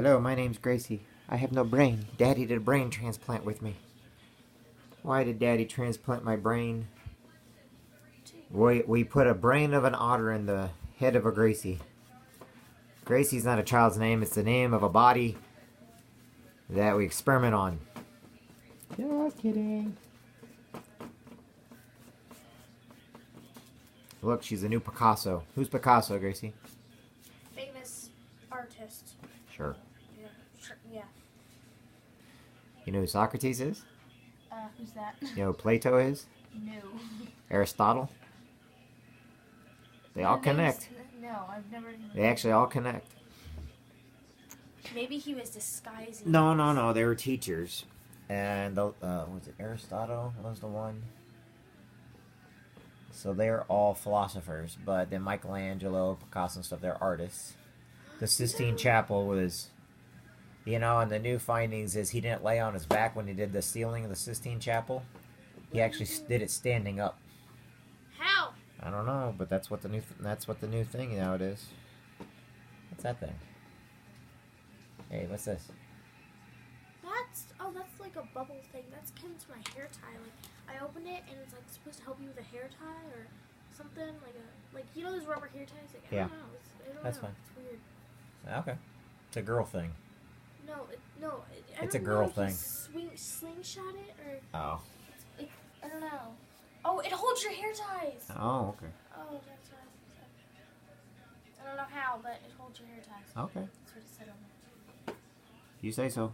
Hello, my name's Gracie. I have no brain. Daddy did a brain transplant with me. Why did Daddy transplant my brain? We put a brain of an otter in the head of a Gracie. Gracie's not a child's name, it's the name of a body that we experiment on. Just kidding. Look, she's a new Picasso. Who's Picasso, Gracie? Famous artist. Sure. Yeah. Sure. Yeah. You know who Socrates is? Who's that? You know who Plato is? No. Aristotle? They all connect. No, I've never even... They actually all connect. Maybe he was disguising. No. They were teachers. And, was it Aristotle was the one? So they're all philosophers. But then Michelangelo, Picasso and stuff, they're artists. The Sistine Chapel was... and the new findings is he didn't lay on his back when he did the ceiling of the Sistine Chapel. He actually did it standing up. How? I don't know, but that's what the new thing now it is. What's that thing? Hey, what's this? That's like a bubble thing. That's came to my hair tie. Like I opened it and it's like supposed to help you with a hair tie or something like those rubber hair ties. Like, Yeah. I don't That's know. fine. It's weird. Okay, it's a girl thing. No. It's a girl thing. Slingshot it or Oh. I don't know. Oh, it holds your hair ties. Oh, okay. Oh, that's right. I don't know how, but it holds your hair ties. Okay. That's what it said on there. You say so.